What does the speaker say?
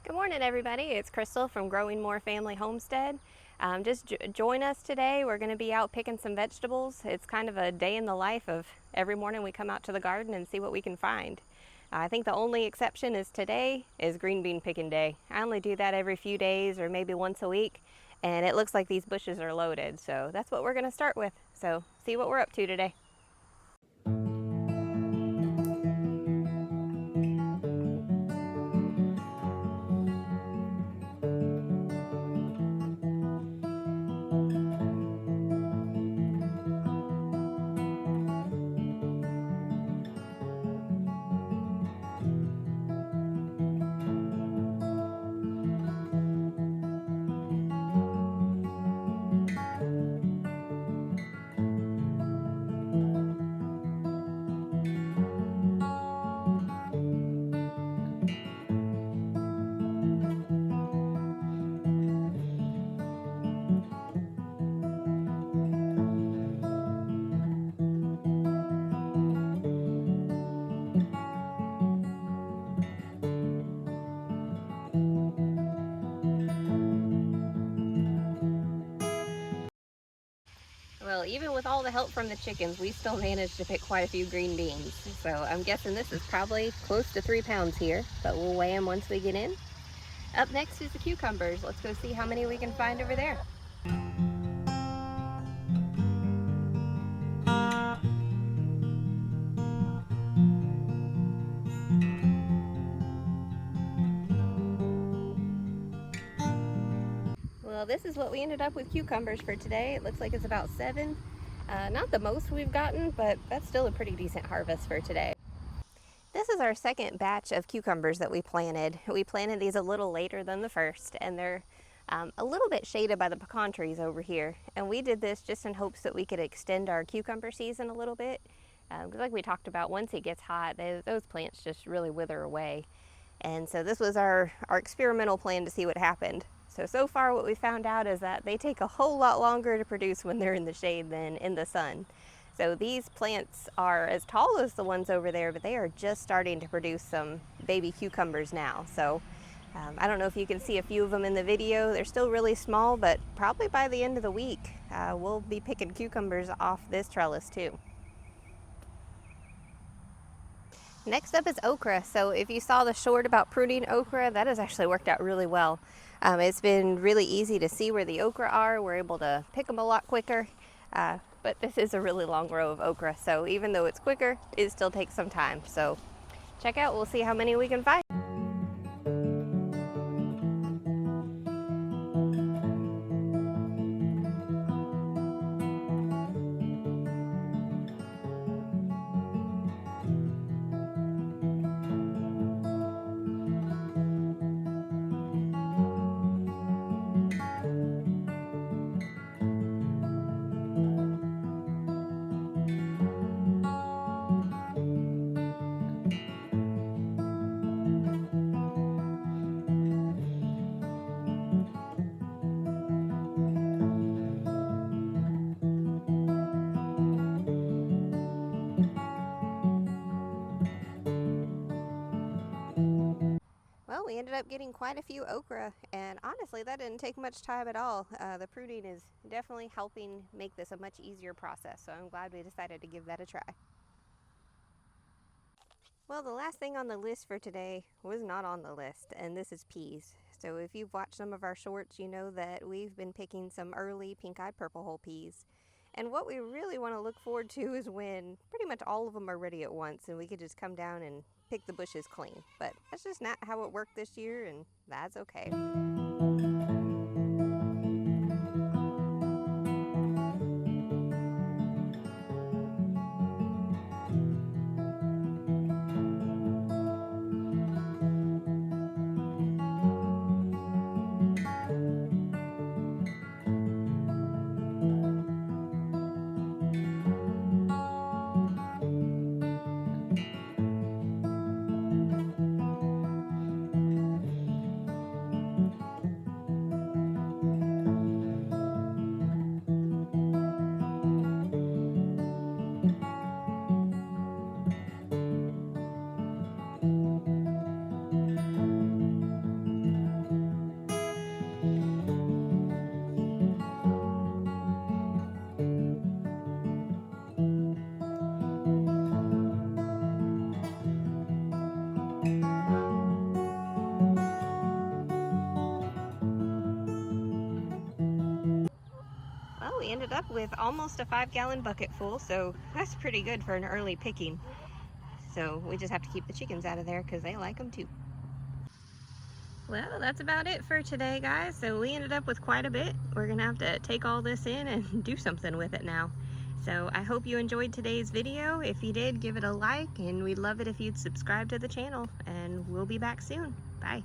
Good morning, everybody. It's Crystal from Growing More Family Homestead. Just join us today. We're going to be out picking some vegetables. It's kind of a day in the life of every morning we come out to the garden and see what we can find. I think the only exception is today is green bean picking day. I only do that every few days or maybe once a week, and it looks like these bushes are loaded. So that's what we're going to start with. So see what we're up to today. Well, even with all the help from the chickens, we still managed to pick quite a few green beans. So I'm guessing this is probably close to 3 pounds here, but we'll weigh them once we get in. Up next is the cucumbers. Let's go see how many we can find over there. Well, this is what we ended up with cucumbers for today. It looks like it's about 7. Not the most we've gotten, but that's still a pretty decent harvest for today. This is our second batch of cucumbers that we planted. We planted these a little later than the first, and they're a little bit shaded by the pecan trees over here. And we did this just in hopes that we could extend our cucumber season a little bit. Because like we talked about, once it gets hot, those plants just really wither away. And so this was our experimental plan to see what happened. So far what we found out is that they take a whole lot longer to produce when they're in the shade than in the sun. So these plants are as tall as the ones over there, but they are just starting to produce some baby cucumbers now. So I don't know if you can see a few of them in the video. They're still really small, but probably by the end of the week, we'll be picking cucumbers off this trellis too. Next up is okra. So if you saw the short about pruning okra, that has actually worked out really well. It's been really easy to see where the okra are. We're able to pick them a lot quicker. But this is a really long row of okra, so even though it's quicker, it still takes some time. So check out, we'll see how many we can find. Well, we ended up getting quite a few okra, and honestly, that didn't take much time at all. The pruning is definitely helping make this a much easier process, so I'm glad we decided to give that a try. Well, the last thing on the list for today was not on the list, and this is peas. So if you've watched some of our shorts, you know that we've been picking some early pink-eyed purple hull peas. And what we really want to look forward to is when pretty much all of them are ready at once and we could just come down and pick the bushes clean. But that's just not how it worked this year, and that's okay. with almost a 5-gallon bucket full, so that's pretty good for an early picking. So we just have to keep the chickens out of there because they like them too. Well, that's about it for today, guys. So we ended up with quite a bit. We're gonna have to take all this in and do something with it now. So I hope you enjoyed today's video. If you did, give it a like, and we'd love it if you'd subscribe to the channel, and we'll be back soon. Bye.